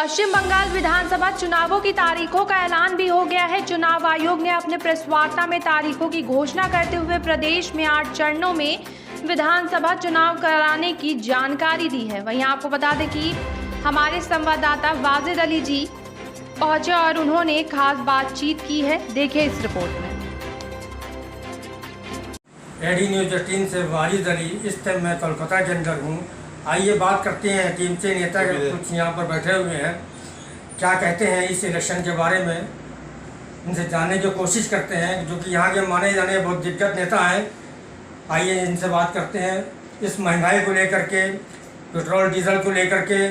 पश्चिम बंगाल विधानसभा चुनावों की तारीखों का ऐलान भी हो गया है। चुनाव आयोग ने अपने प्रेस वार्ता में तारीखों की घोषणा करते हुए प्रदेश में 8 चरणों में विधानसभा चुनाव कराने की जानकारी दी है। वहीं आपको बता दें कि हमारे संवाददाता वाजिद अली जी पहुंचे और उन्होंने खास बातचीत की है। देखिए इस रिपोर्ट में। एडी न्यूज़ 18 से वाजिद अली। इस टाइम मैं कोलकाता के अंदर हूँ। आइए बात करते हैं टीम से नेता कुछ यहाँ पर बैठे हुए हैं, क्या कहते हैं इस इलेक्शन के बारे में, इनसे जानने की कोशिश करते हैं, जो कि यहाँ के माने जाने बहुत दिग्गज नेता हैं। आइए इनसे बात करते हैं इस महंगाई को लेकर के, पेट्रोल डीजल को लेकर के,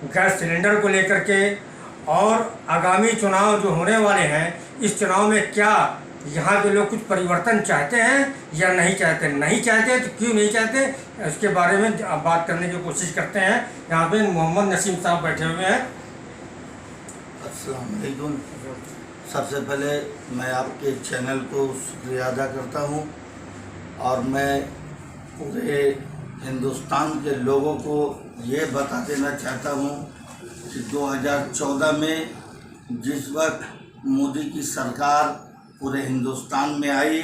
गैस सिलेंडर को लेकर के, और आगामी चुनाव जो होने वाले हैं इस चुनाव में क्या यहाँ के लोग कुछ परिवर्तन चाहते हैं या नहीं चाहते। नहीं चाहते तो क्यों नहीं चाहते, इसके बारे में बात करने की कोशिश करते हैं। यहाँ पे मोहम्मद नसीम साहब बैठे हुए हैं। अस्सलाम वालेकुम। सबसे पहले मैं आपके चैनल को शुक्रिया अदा करता हूँ और मैं पूरे हिंदुस्तान के लोगों को ये बता देना चाहता हूँ कि 2014 में जिस वक्त मोदी की सरकार पूरे हिंदुस्तान में आई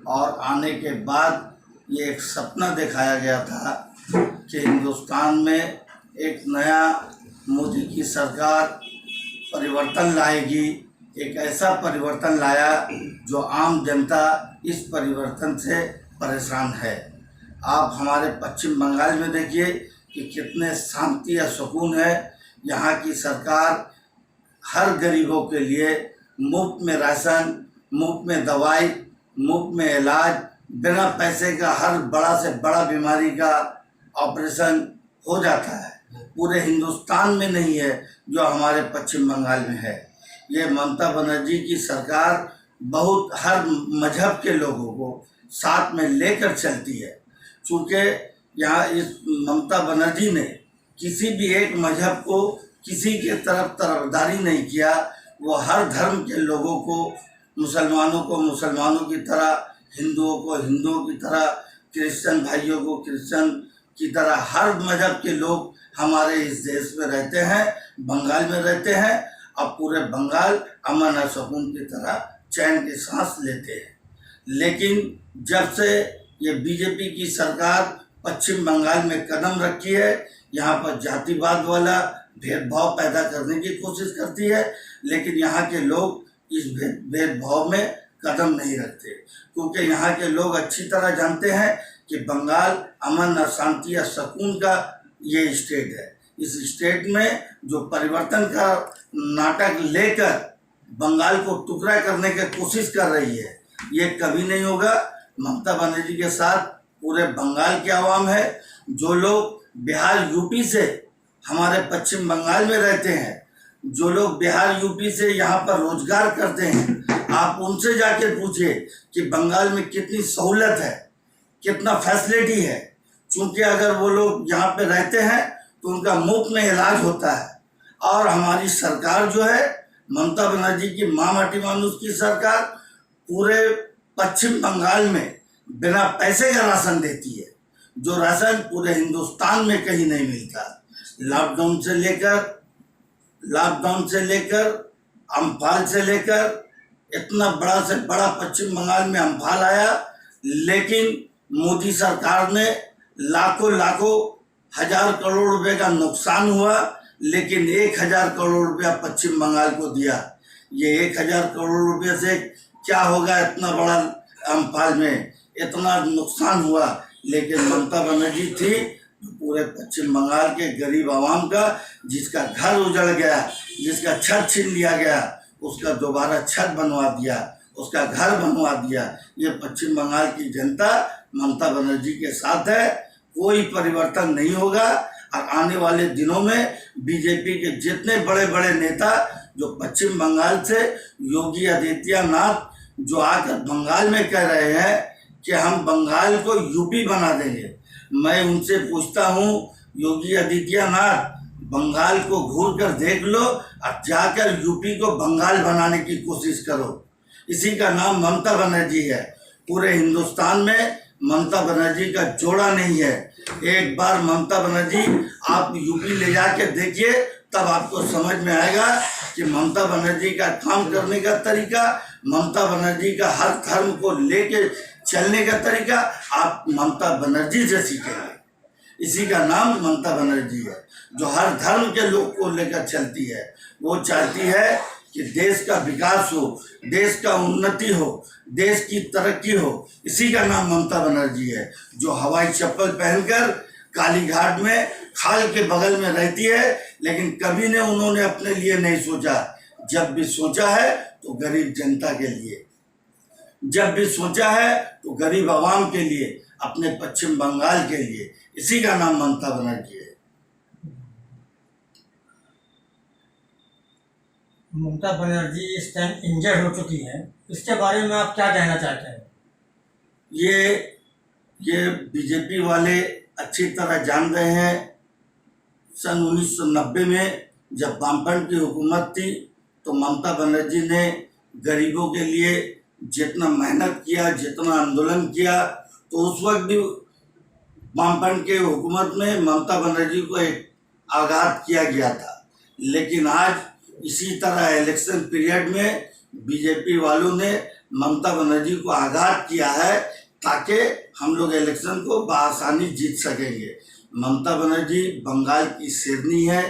और आने के बाद ये एक सपना दिखाया गया था कि हिंदुस्तान में एक नया मोदी की सरकार परिवर्तन लाएगी। एक ऐसा परिवर्तन लाया जो आम जनता इस परिवर्तन से परेशान है। आप हमारे पश्चिम बंगाल में देखिए कि कितने शांति या सुकून है। यहाँ की सरकार हर गरीबों के लिए मुफ्त में राशन, मुफ्त में दवाई, मुफ्त में इलाज, बिना पैसे का हर बड़ा से बड़ा बीमारी का ऑपरेशन हो जाता है। पूरे हिंदुस्तान में नहीं है जो हमारे पश्चिम बंगाल में है। ये ममता बनर्जी की सरकार बहुत हर मजहब के लोगों को साथ में लेकर चलती है। चूँकि यहाँ इस ममता बनर्जी ने किसी भी एक मजहब को किसी के तरफदारी नहीं किया। वो हर धर्म के लोगों को, मुसलमानों को मुसलमानों की तरह, हिंदुओं को हिंदुओं की तरह, क्रिश्चियन भाइयों को क्रिश्चियन की तरह, हर मजहब के लोग हमारे इस देश में रहते हैं, बंगाल में रहते हैं और पूरे बंगाल अमन और सुकून की तरह चैन की सांस लेते हैं। लेकिन जब से ये बीजेपी की सरकार पश्चिम बंगाल में कदम रखी है, यहाँ पर जातिवाद वाला भेदभाव पैदा करने की कोशिश करती है, लेकिन यहाँ के लोग इस भेदभाव में कदम नहीं रखते, क्योंकि यहाँ के लोग अच्छी तरह जानते हैं कि बंगाल अमन और शांति या सुकून का ये स्टेट है। इस स्टेट में जो परिवर्तन का नाटक लेकर बंगाल को टुकड़ा करने की कोशिश कर रही है, ये कभी नहीं होगा। ममता बनर्जी के साथ पूरे बंगाल के आवाम है। जो लोग बिहार यूपी से हमारे पश्चिम बंगाल में रहते हैं, जो लोग बिहार यूपी से यहाँ पर रोजगार करते हैं, आप उनसे जाके पूछिए कि बंगाल में कितनी सहूलत है, कितना फैसिलिटी है। क्योंकि अगर वो लोग यहाँ पे रहते हैं तो उनका मुफ्त में इलाज होता है। और हमारी सरकार जो है, ममता बनर्जी की माँ माटी मानुस की सरकार, पूरे पश्चिम बंगाल में बिना पैसे का राशन देती है, जो राशन पूरे हिंदुस्तान में कहीं नहीं मिलता। लॉकडाउन से लेकर अम्फान से लेकर इतना बड़ा से बड़ा पश्चिम बंगाल में अम्फान आया, लेकिन मोदी सरकार ने लाखों हजार करोड़ रुपए का नुकसान हुआ, लेकिन 1000 करोड़ रुपया पश्चिम बंगाल को दिया। ये 1000 करोड़ रुपये से क्या होगा, इतना बड़ा अम्फान में इतना नुकसान हुआ, लेकिन ममता बनर्जी थी पूरे पश्चिम बंगाल के गरीब आवाम का, जिसका घर उजड़ गया, जिसका छत छीन लिया गया, उसका दोबारा छत बनवा दिया, उसका घर बनवा दिया। ये पश्चिम बंगाल की जनता ममता बनर्जी के साथ है। कोई परिवर्तन नहीं होगा। और आने वाले दिनों में बीजेपी के जितने बड़े बड़े नेता जो पश्चिम बंगाल से, योगी आदित्यनाथ जो आकर बंगाल में कह रहे हैं कि हम बंगाल को यूपी बना देंगे, मैं उनसे पूछता हूँ, योगी आदित्यनाथ बंगाल को घूर कर देख लो और जाकर यूपी को बंगाल बनाने की कोशिश करो। इसी का नाम ममता बनर्जी है। पूरे हिंदुस्तान में ममता बनर्जी का जोड़ा नहीं है। एक बार ममता बनर्जी आप यूपी ले जाके देखिए, तब आपको समझ में आएगा कि ममता बनर्जी का काम करने का तरीका, ममता बनर्जी का हर धर्म को लेके चलने का तरीका आप ममता बनर्जी से सीखेंगे। इसी का नाम ममता बनर्जी है, जो हर धर्म के लोग को लेकर चलती है। वो चाहती है कि देश का विकास हो, देश का उन्नति हो, देश की तरक्की हो। इसी का नाम ममता बनर्जी है, जो हवाई चप्पल पहनकर काली घाट में खाल के बगल में रहती है, लेकिन कभी ने उन्होंने अपने लिए नहीं सोचा। जब भी सोचा है तो गरीब जनता के लिए, जब भी सोचा है तो गरीब आवाम के लिए, अपने पश्चिम बंगाल के लिए। इसी का नाम ममता बनर्जी है। ममता बनर्जी इस टाइम इंजर्ड हो चुकी हैं, इसके बारे में आप क्या कहना चाहते हैं? ये बीजेपी वाले अच्छी तरह जान रहे हैं। सन 1990 में जब वामपंथ की हुकूमत थी तो ममता बनर्जी ने गरीबों के लिए जितना मेहनत किया, जितना आंदोलन किया, तो उस वक्त भी वामपंथ के हुकूमत में ममता बनर्जी को एक आघात किया गया था। लेकिन आज इसी तरह इलेक्शन पीरियड में बीजेपी वालों ने ममता बनर्जी को आघात किया है, ताकि हम लोग इलेक्शन को बआसानी जीत सकेंगे। ममता बनर्जी बंगाल की शेरनी है,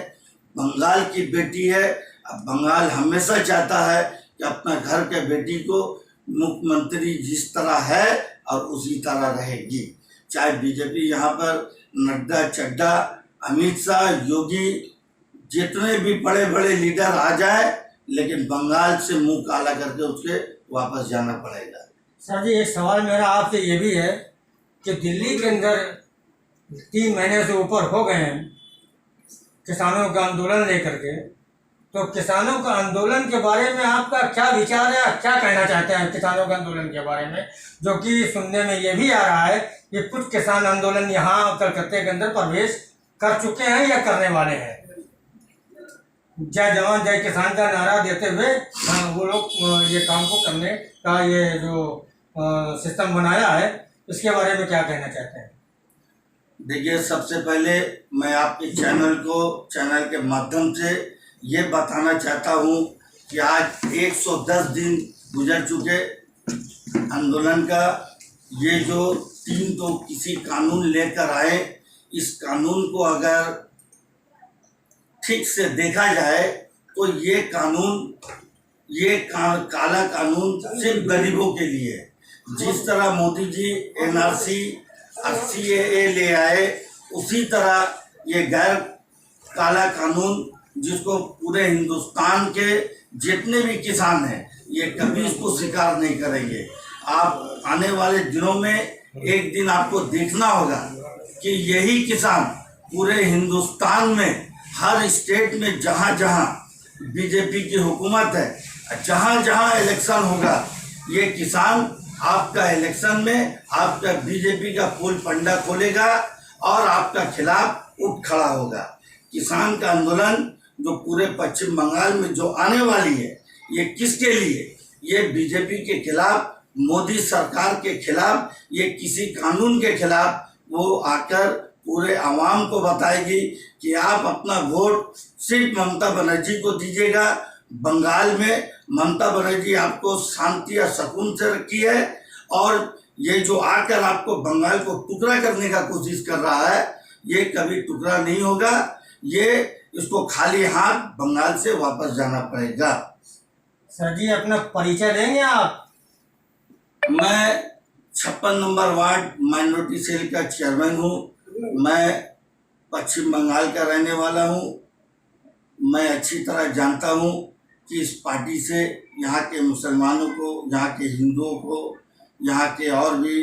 बंगाल की बेटी है। अब बंगाल हमेशा चाहता है कि अपना घर के बेटी को मुख्यमंत्री जिस तरह है और उसी तरह रहेगी। चाहे बीजेपी यहाँ पर नड्डा, चड्डा, अमित शाह, योगी, जितने भी बड़े बड़े लीडर आ जाए, लेकिन बंगाल से मुंह काला करके उसके वापस जाना पड़ेगा। सर जी, एक सवाल मेरा आपसे ये भी है कि दिल्ली के अंदर 3 महीने से ऊपर हो गए हैं किसानों का आंदोलन लेकर के, तो किसानों का आंदोलन के बारे में आपका क्या विचार है? क्या कहना चाहते हैं किसानों के आंदोलन के बारे में, जो कि सुनने में ये भी आ रहा है कि कुछ किसान आंदोलन यहाँ कलकत्ते के अंदर प्रवेश कर चुके हैं या करने वाले हैं। जय जवान जय किसान का नारा देते हुए वो लोग ये काम को करने का ये जो सिस्टम बनाया है, इसके बारे में क्या कहना चाहते हैं? देखिए, सबसे पहले मैं आपके चैनल के माध्यम से ये बताना चाहता हूँ कि आज 110 दिन गुजर चुके आंदोलन का। ये जो 3 तो किसी कानून लेकर आए, इस कानून को अगर ठीक से देखा जाए तो ये कानून, ये काला कानून सिर्फ गरीबों के लिए है। जिस तरह मोदी जी NRC और CAA ले आए, उसी तरह ये गैर काला कानून, जिसको पूरे हिंदुस्तान के जितने भी किसान हैं ये कभी इसको स्वीकार नहीं करेंगे। आप आने वाले दिनों में एक दिन आपको देखना होगा कि यही किसान पूरे हिंदुस्तान में हर स्टेट में जहाँ जहाँ बीजेपी की हुकूमत है, जहाँ जहाँ इलेक्शन होगा, ये किसान आपका इलेक्शन में आपका बीजेपी का पोल पंडा खोलेगा और आपका खिलाफ उठ खड़ा होगा। किसान का आंदोलन जो पूरे पश्चिम बंगाल में जो आने वाली है, ये किसके लिए? ये बीजेपी के खिलाफ, मोदी सरकार के खिलाफ, ये किसी कानून के खिलाफ वो आकर पूरे आवाम को बताएगी कि आप अपना वोट सिर्फ ममता बनर्जी को दीजिएगा। बंगाल में ममता बनर्जी आपको शांति और सुकून से रखी है, और ये जो आकर आपको बंगाल को टुकड़ा करने का कोशिश कर रहा है, ये कभी टुकड़ा नहीं होगा। ये इसको खाली हाथ बंगाल से वापस जाना पड़ेगा। सर जी, अपना परिचय देंगे आप? मैं 56 नंबर वार्ड माइनॉरिटी सेल का चेयरमैन हूँ। मैं पश्चिम बंगाल का रहने वाला हूँ। मैं अच्छी तरह जानता हूँ कि इस पार्टी से यहाँ के मुसलमानों को, यहाँ के हिंदुओं को, यहाँ के और भी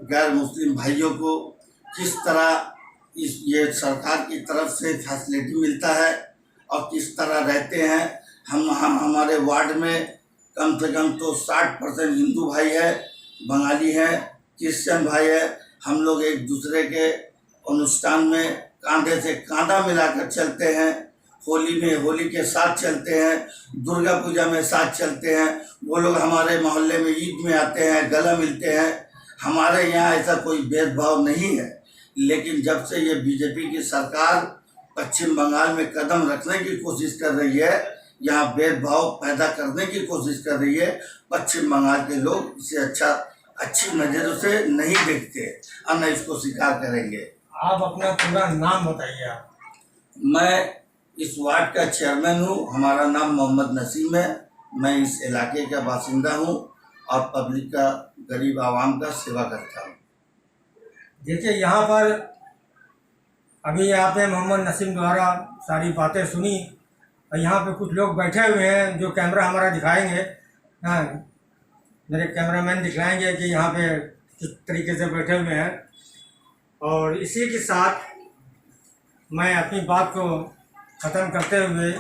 गैर मुस्लिम भाइयों को किस तरह ये सरकार की तरफ से फैसिलिटी मिलता है और किस तरह रहते हैं। हम हमारे वार्ड में कम से कम तो 60% हिंदू भाई है, बंगाली है, क्रिश्चियन भाई है। हम लोग एक दूसरे के अनुष्ठान में कांधे से कांधा मिलाकर चलते हैं। होली में होली के साथ चलते हैं, दुर्गा पूजा में साथ चलते हैं। वो लोग हमारे मोहल्ले में ईद में आते हैं, गला मिलते हैं। हमारे यहाँ ऐसा कोई भेदभाव नहीं है। लेकिन जब से ये बीजेपी की सरकार पश्चिम बंगाल में कदम रखने की कोशिश कर रही है, यहाँ भेदभाव पैदा करने की कोशिश कर रही है। पश्चिम बंगाल के लोग इसे अच्छी नज़रों से नहीं देखते और न इसको स्वीकार करेंगे। आप अपना पूरा नाम बताइए। आप मैं इस वार्ड का चेयरमैन हूँ, हमारा नाम मोहम्मद नसीम है। मैं इस इलाके का बासिंदा हूँ और पब्लिक का, गरीब आवाम का सेवा करता हूँ। देखिए, यहाँ पर अभी आपने मोहम्मद नसीम द्वारा सारी बातें सुनी और यहाँ पे कुछ लोग बैठे हुए हैं जो कैमरा हमारा दिखाएंगे। हाँ, मेरे कैमरामैन दिखलाएंगे कि यहाँ पे किस तरीके से बैठे हुए हैं। और इसी के साथ मैं अपनी बात को ख़त्म करते हुए